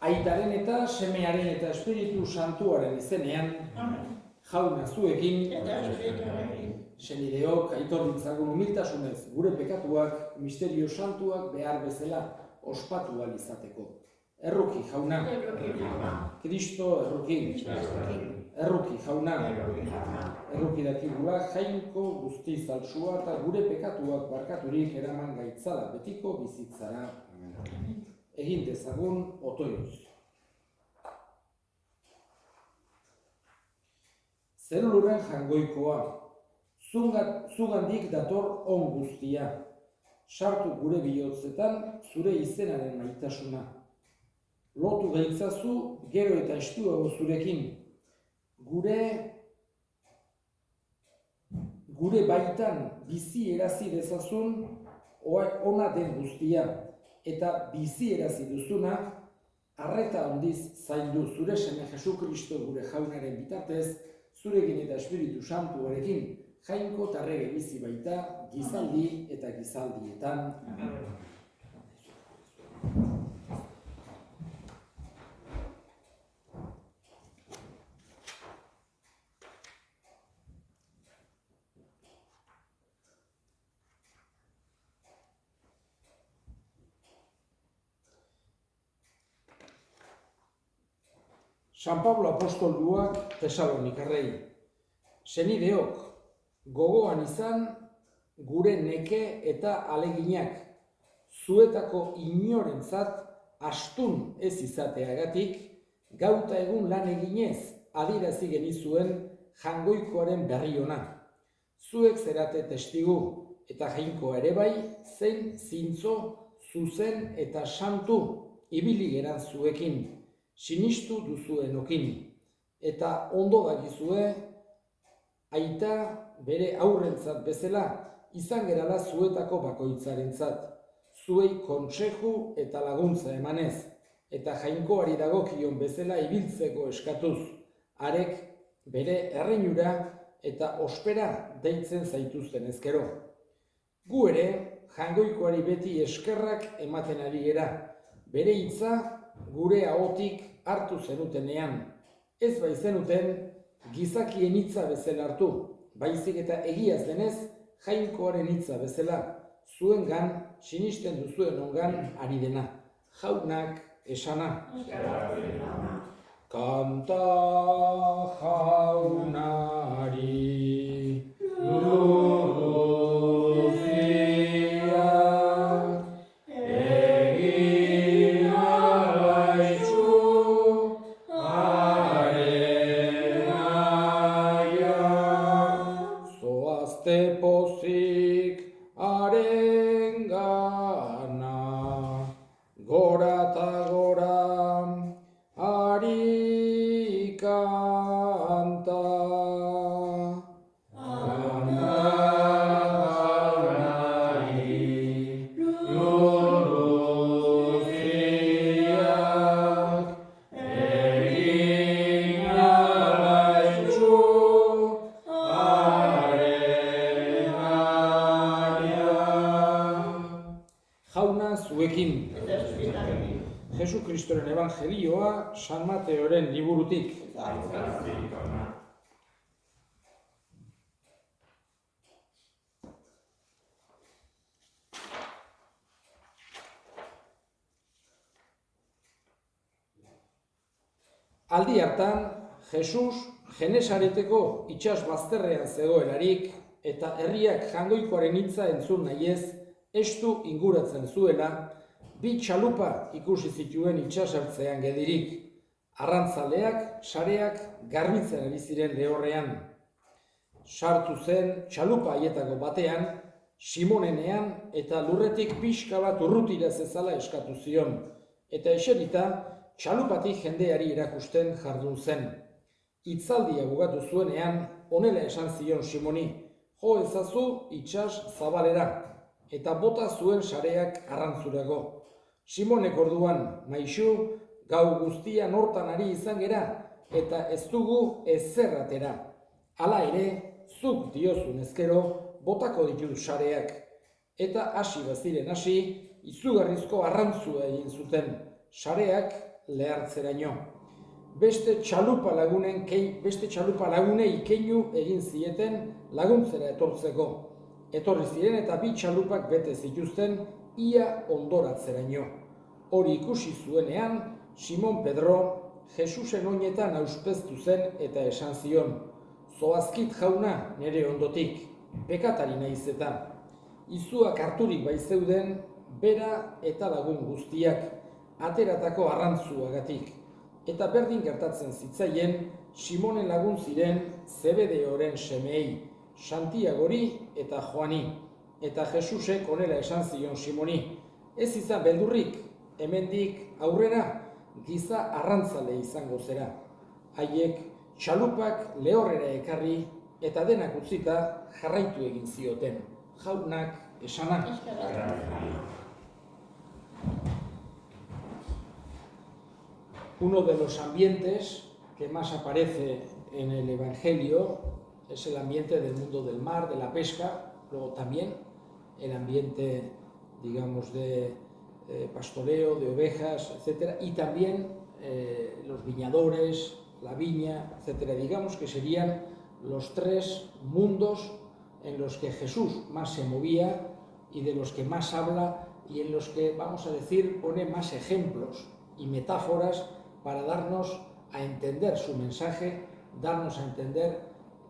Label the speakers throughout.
Speaker 1: Aitaren eta semearen eta Espiritu Santuaren izenean, Jauna zuekin, senideok, aitor ditzagun humiltasunez, gure pekatuak, misterio santuak behar bezala ospatu ahal izateko. Erruki, jauna. Kristo, erruki. Erruki, jauna. Erruki dakigula, jainko guzti zaltsua eta gure pekatuak barkaturik eraman gaitzala betiko bizitzara. Egin dezagun otoioz. Zeluluren jangoikoa, zugandik dator on guztia. Sartu gure bihotzetan zure izenaren maitasuna. Lotu gaitzazu gero eta estuago zurekin. Gure baitan bizi erazi dezazun ona den guztia. Eta bizi erazi duzuna, arreta handiz zaindu zure seme Jesu Kristo gure jaunaren bitartez, zurekin eta Espiritu Santuarekin, jainko tarrege bizi baita, gizaldi eta gizaldietan. San Pablo apostoluak Tesalonikarrei. Senideok, gogoan izan gure neke eta aleginak, zuetako inorentzat astun ez izateagatik, gauta egun lan eginez adierazi genizuen jangoikoaren berri ona. Zuek zerate testigu eta jainkoa ere bai, zein zintzo, zuzen eta santu ibili geran zuekin. Sinistu duzuenokin, eta ondo dakizue, aita bere aurrentzat bezala, izan gerala zuetako bakoitzarentzat, zuei kontseju eta laguntza emanez, eta jainkoari dagokion bezala ibiltzeko eskatuz, arek bere erreinura eta ospera deitzen zaituzten ezkero. Gu ere, jangoikoari beti eskerrak ematen ari gera, bere hitza gure ahotik hartu zenutenean, ez bai zenuten gizakien hitza bezala hartu, baizik eta egiaz denez jainkoaren hitza bezala, zuengan sinisten duzuen ongan ari dena, jaunak esana. Kanta jaunari pozik arengana, gora eta gora ari kanta. Zuekin. Jesu Kristoren Evangelioa San Mateoren liburutik. Aldi hartan, Jesus Genesareteko itsas bazterrean zegoelarik eta herriak jangoikoaren hitza entzun nahiez, estu inguratzen zuela, bi txalupa ikusi zituen itsasertzean geldirik. Arrantzaleak, sareak garbitzen ari ziren lehorrean. Sartu zen txalupa haietako batean, Simonenean eta lurretik pixka bat urrutira zezala eskatu zion, eta eserita txalupatik jendeari erakusten jardun zen. Hitzaldia bugatu zuenean, honela esan zion Simoni, jo ezazu itsas zabalera, eta bota zuen sareak arrantzurako. Simonek orduan, maixu, gau guztian hortan ari izan gera, eta ez dugu ezer atera. Hala ere, zuk diozun ezkero, botako ditut sareak. Eta hasi baziren hasi, izugarrizko arrantzua egin zuten. Sareak lehartzeraino. Beste txalupa lagunei keinu egin zieten laguntzera etortzeko. Etorri ziren eta 2 txalupak bete zituzten ia ondoratzeraino. Hori ikusi zuenean, Simon Pedro Jesusen oinetan auspeztu zen eta esan zion: "Zoazkit jauna nere ondotik, bekatari naiz eta." Izuak harturik baitzeuden, bera eta lagun guztiak, ateratako arrantzuagatik. Eta berdin gertatzen zitzaien Simonen lagun ziren Zebedeoren semeei, Santiagori eta Joani. Eta Jesusek honela esan zion Simoni: "Ez izan beldurrik, hemendik aurrera giza arrantzale izango zera." Haiek txalupak lehorrera ekarri eta denak utzita jarraitu egin zioten. Jaunak esana. Uno de los ambientes que más aparece en el Evangelio es el ambiente del mundo del mar, de la pesca, luego también el ambiente, digamos, de pastoreo, de ovejas, etc. Y también los viñadores, la viña, etc. Digamos que serían los 3 mundos en los que Jesús más se movía y de los que más habla y en los que, vamos a decir, pone más ejemplos y metáforas para darnos a entender su mensaje, darnos a entender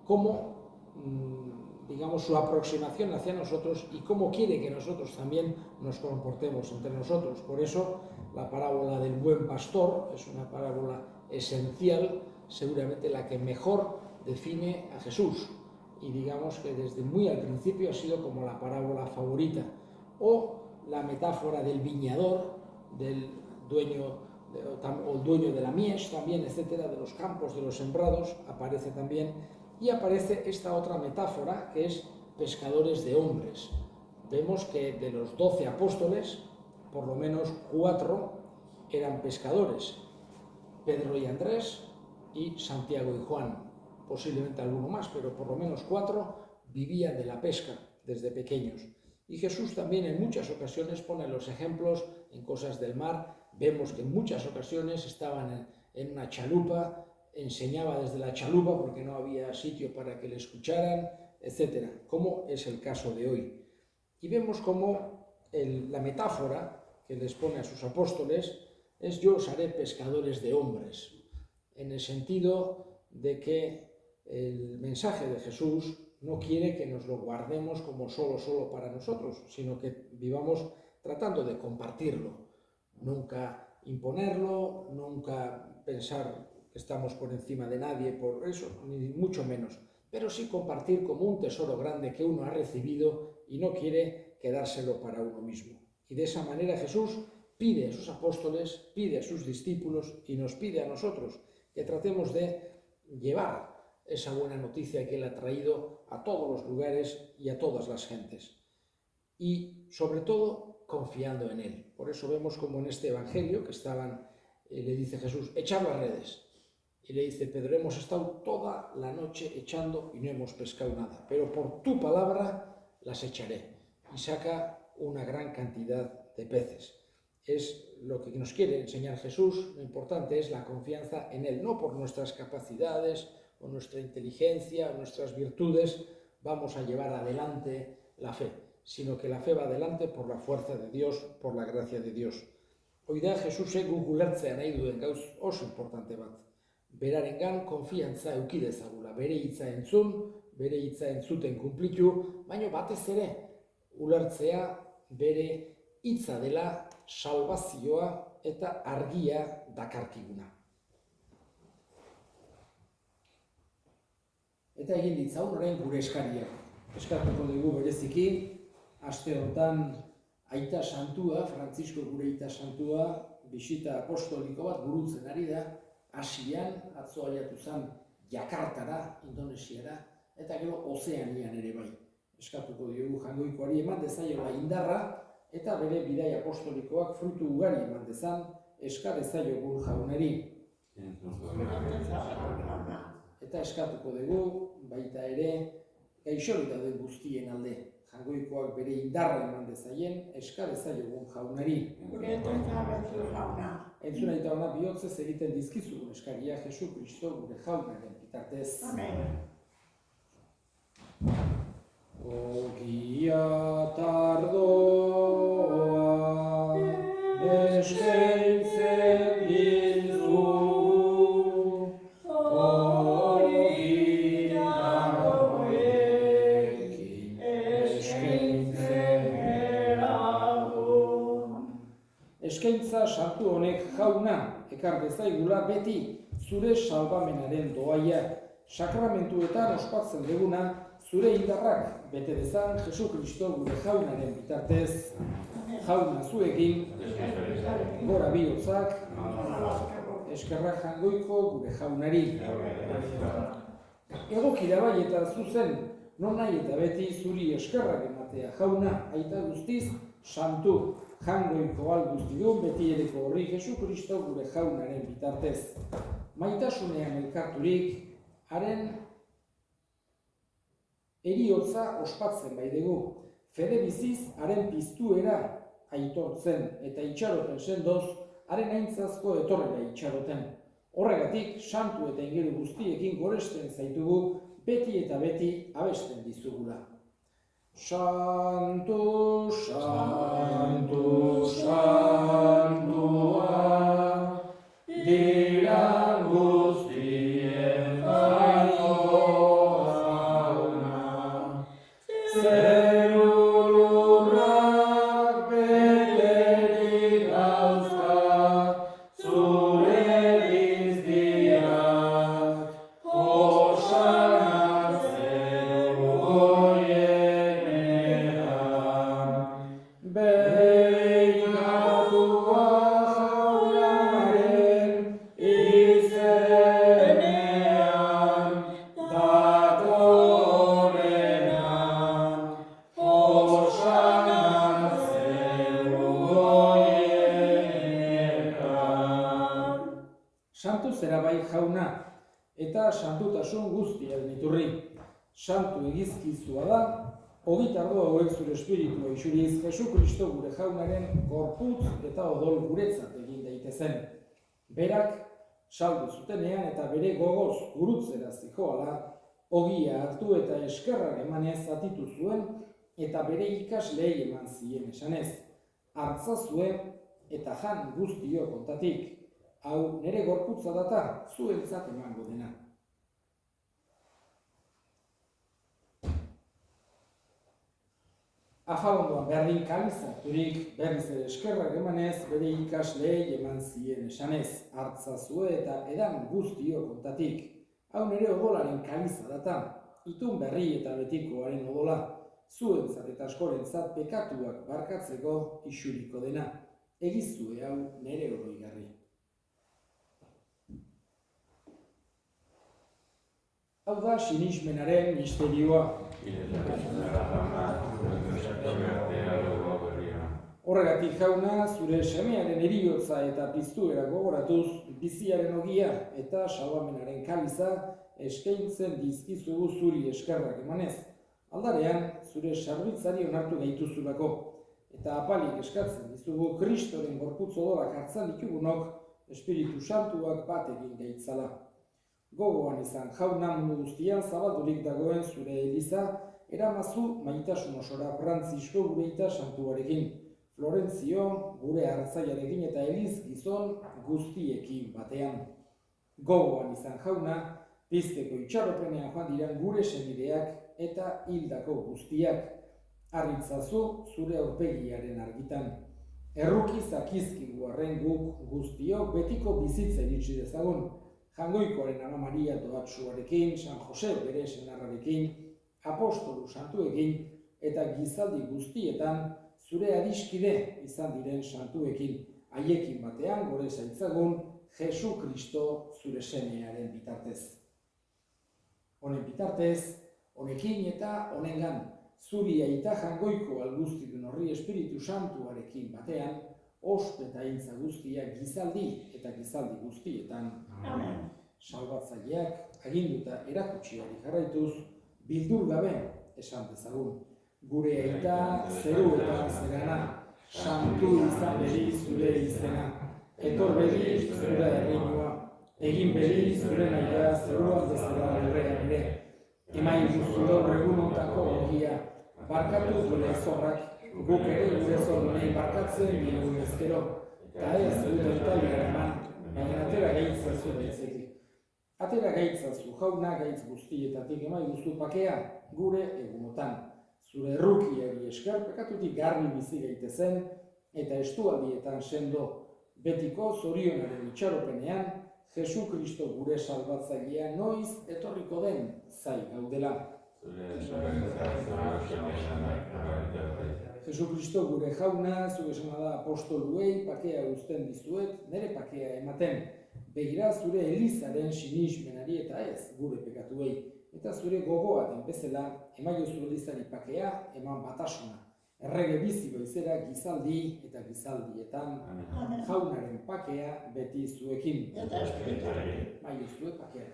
Speaker 1: cómo, digamos, su aproximación hacia nosotros y cómo quiere que nosotros también nos comportemos entre nosotros. Por eso la parábola del buen pastor es una parábola esencial, seguramente la que mejor define a Jesús, y digamos que desde muy al principio ha sido como la parábola favorita. O la metáfora del viñador, del dueño o el dueño de la mies también, etcétera, de los campos, de los sembrados, aparece también. Y aparece esta otra metáfora que es pescadores de hombres. Vemos que de los 12 apóstoles, por lo menos 4 eran pescadores: Pedro y Andrés y Santiago y Juan. Posiblemente alguno más, pero por lo menos 4 vivían de la pesca desde pequeños. Y Jesús también en muchas ocasiones pone los ejemplos en cosas del mar. Vemos que en muchas ocasiones estaban en una chalupa, enseñaba desde la chalupa porque no había sitio para que le escucharan, etc., como es el caso de hoy. Y vemos cómo la metáfora que les pone a sus apóstoles es: yo os haré pescadores de hombres, en el sentido de que el mensaje de Jesús no quiere que nos lo guardemos como solo para nosotros, sino que vivamos tratando de compartirlo. Nunca imponerlo, nunca pensar que estamos por encima de nadie por eso, ni mucho menos, pero sí compartir como un tesoro grande que uno ha recibido y no quiere quedárselo para uno mismo. Y de esa manera Jesús pide a sus apóstoles, pide a sus discípulos y nos pide a nosotros que tratemos de llevar esa buena noticia que Él ha traído a todos los lugares y a todas las gentes. Y sobre todo confiando en Él. Por eso vemos como en este Evangelio que le dice Jesús: echad las redes. Y le dice Pedro: hemos estado toda la noche echando y no hemos pescado nada, pero por tu palabra las echaré. Y saca una gran cantidad de peces. Es lo que nos quiere enseñar Jesús. Lo importante es la confianza en Él, no por nuestras capacidades o nuestra inteligencia o nuestras virtudes vamos a llevar adelante la fe, sino que la fe va adelante por la fuerza de Dios, por la gracia de Dios. Hoi da Jesusek guk ulertzea nahi duen gauz oso importante bat. Berarengan konfiantza eduki dezagula, bere hitza entzun, bere hitza entzuten kunplitu, baina batez ere ulertzea bere hitza dela salbazioa eta argia dakarkiguna. Eta egin ditzaun orain gure eskariak. Eskatuko dugu bereziki, aste honetan Aita Santua, Frantzisko gure Aita Santua, bisita apostoliko bat burutzen ari da. Asian, atzo aiatu zen Jakartara, Indonesiara, eta gero Ozeanian ere bai. Eskatuko diogu Jaungoikoari eman dezaiola indarra, eta bere bidai apostolikoak frutu ugari eman dezan, eska dezaiogun Jaunari. Eta eskatuko dugu, baita ere, gaixorik dauden guztien alde. Jaungoikoak bere indarra eman dezaien, eska dezaiogun jaunari. Entzun nahi eta ona bihotzez egiten dizkizugun eskaria Jesu Kristo gure jaunaren bitartez. Ogia tardoa eskaintzen dizugu, ogia tardoekin eskaintzen geragun. Eskaintza sartu honek jauna ekar dezaigula beti zure salbamenaren doaia, sakramentuetan ospatzen duguna, zure indarrak bete dezan Jesu Kristo gure jaunaren bitartez. Jauna zuekin, gora bihotzak, eskerrak Jaungoiko gure jaunari. Egokira bai eta zuzen, non nahi eta beti zuri eskerrak ematea jauna, aita guztiz, santu, Jaungoiko guztidun beti ereko horri Jesu Kristo gure jaunaren bitartez. Maitasunean elkarturik, haren eriotza ospatzen bai dugu, fede biziz haren piztuera aitortzen eta itxaroten sendoz, haren aintzazko etorrera itxaroten. Horregatik, santu eta ingeru guztiekin goresten zaitugu, beti eta beti abesten dizugula. Santu, santu, santua, dira guztien jauna. Zerulurrak beterik dauzka, zure bizdiak, hosanak zeru goienean. Behingatua jaunaren izenean, datorrenan, hosanak zeru goienean. Santu zera bai jauna, eta santutasun guztiaren iturri. Santu egizkizua da, ogitardo hauek zure espiritua isuriz Jesu Kristo gure jaunaren gorputz eta odol guretzat egin daitezen. Berak, saldu zutenean eta bere gogoz gurutzera zihoala, ogia hartu eta eskerrak emanez zatitu zuen eta bere ikasleei eman zien esanez. Hartza zuen eta jan guztio kontatik. Hau nire gorputza data zuentzat emango dena. Afalondoan berdin kalizaturik berriz ere eskerrak emanez bere ikasleei eman zien esanez. Hartza zue eta edan guztio kontatik. Hau nire odolaren kaliza data, itun berri eta betikoaren odola, zuentzat eta askorentzat pekatuak barkatzeko isuriko dena. Egizue hau nire oroigarri. Hau da sinismenaren misterioa. Horregatik jauna, zure semearen heriotza eta piztuera gogoratuz, biziaren ogia eta salbamenaren kaliza eskaintzen dizkizugu zuri eskerrak emanez. Aldarean, zure sarbitzari onartu gaituzulako, eta apalik eskatzen dizugu Kristoren gorputz odorak hartzan ditugunok Espiritu Santuak bat egin gaitzala. Gogoan izan jauna mundu guztian zabaldurik dagoen zure eliza, eramazu maitasun osora Frantzisko gure aita santuarekin, Florentzio gure hartzaiarekin eta eliz gizon guztiekin batean. Gogoan izan jauna, pizteko itxaropenean joan diren gure senideak eta hildako guztiak. Arritzazu zure aurpegiaren argitan. Erruki zakizkigu arren guk guztiok betiko bizitza iritsi dezagun. Jaungoikoaren Ama Maria doatsuarekin, San Jose bere senarrarekin, apostolu santuekin eta gizaldi guztietan zure adiskide izan diren santuekin, haiekin batean gore zaitzagun Jesu Kristo zure semearen bitartez. Honen bitartez, honekin eta honengan, zuri aita Jaungoiko alguztidun horri Espiritu Santuarekin batean, ospetaintza guztiak gizaldi eta gizaldi guztietan. Amen. Salbatzaileak aginduta erakutsiari jarraituz, bildur gabe esan dezagun. Gure aita, zeruetan zerana, santu izan beri zure izena. Etor beri zure errinua, egin beri zure nahia zeruan bezala lurrean ere. Emain duzu gaur egunontako ogia, barkatu gure zorrak, guk ere gure zorronei barkatzen diogu ezkero. Eta ez gure italiara eman, baina atera gaitzazu baitzetik. Atera gaitzazu, jauna gaitz guztietatik emai guztu pakea gure egunotan. Zure errukiari esker pekatutik garbi bizi gaitezen eta estualdietan sendo. Betiko zorionaren itxaropenean, Jesu Kristo gure salbatzailea noiz etorriko den zai gaudela. Jesu Kristo gure jauna, zu esana da apostoluei pakea uzten dizuet, nire pakea ematen. Begira zure Elizaren sinismenari eta ez gure pekatuei. Eta zure gogoa den bezala, emaiozu Elizari pakea, eman batasuna. Errege bizi goizera gizaldi eta gizaldietan, jaunaren pakea beti zuekin. Emaiozu pakea.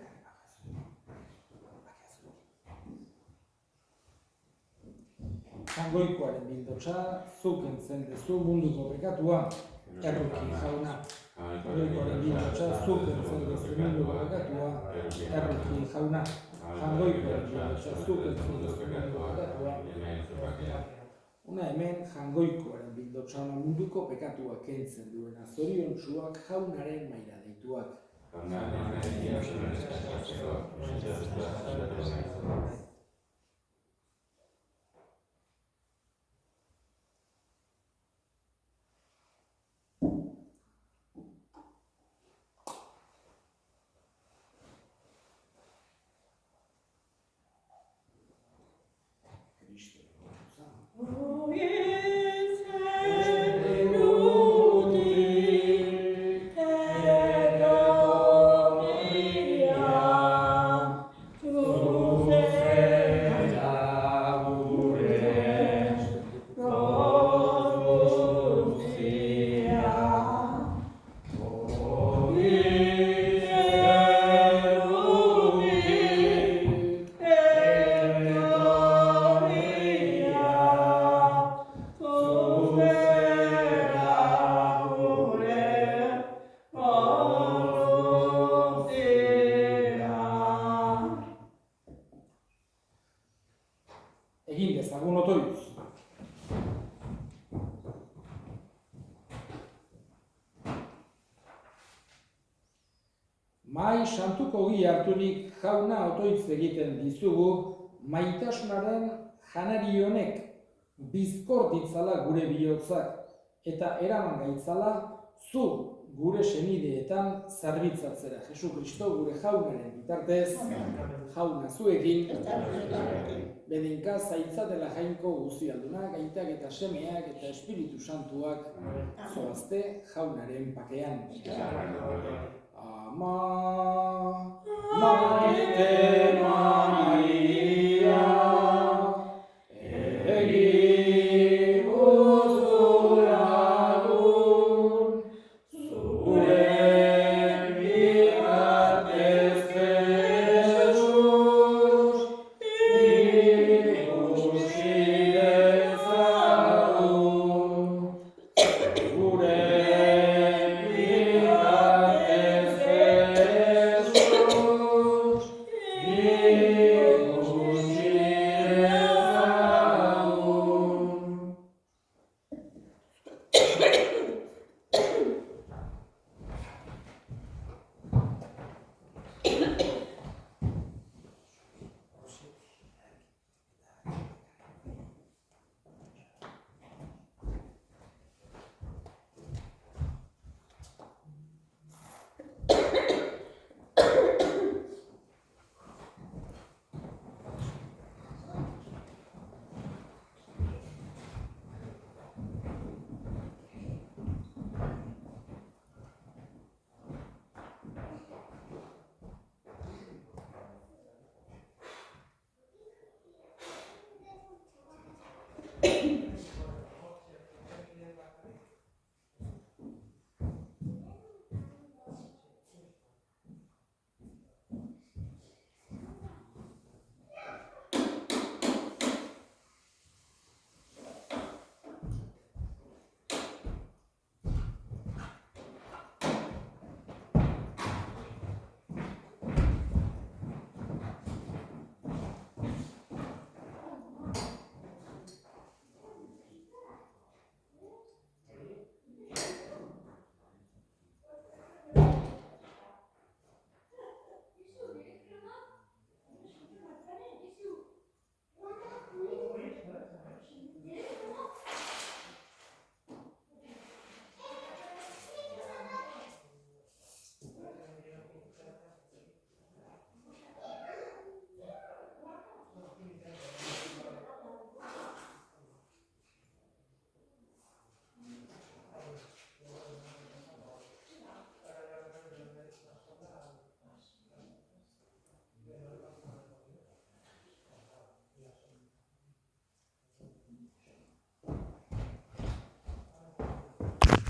Speaker 1: Jangoikoaren bildotxa, zuk entzen dezu munduko pekatua, erruki jauna. Jangoikoaren bildotxa, zuk entzen dezu munduko pekatua, erruki jauna. Jangoikoaren bildotxa, zuk entzen dezu munduko pekatua. Una hemen jangoikoaren bildotxa munduko pekatua kentzen duena, zoriontsuak jaunaren maira deituak. Egin dezagun otoitz. Mai santuko gi harturik jauna otoitz egiten dizugu, maitasunaren janari honek bizkor ditzala gure bihotzak eta eraman gaitzala zu gure senideetan zerbitzatzera. Jesu Kristo gure jaunaren bitartez, jauna zuekin, bedinka zaitzatela jainko guzialduna, gaitak eta semeak eta Espiritu Santuak zoazte jaunaren pakean. Ama, maite Maria.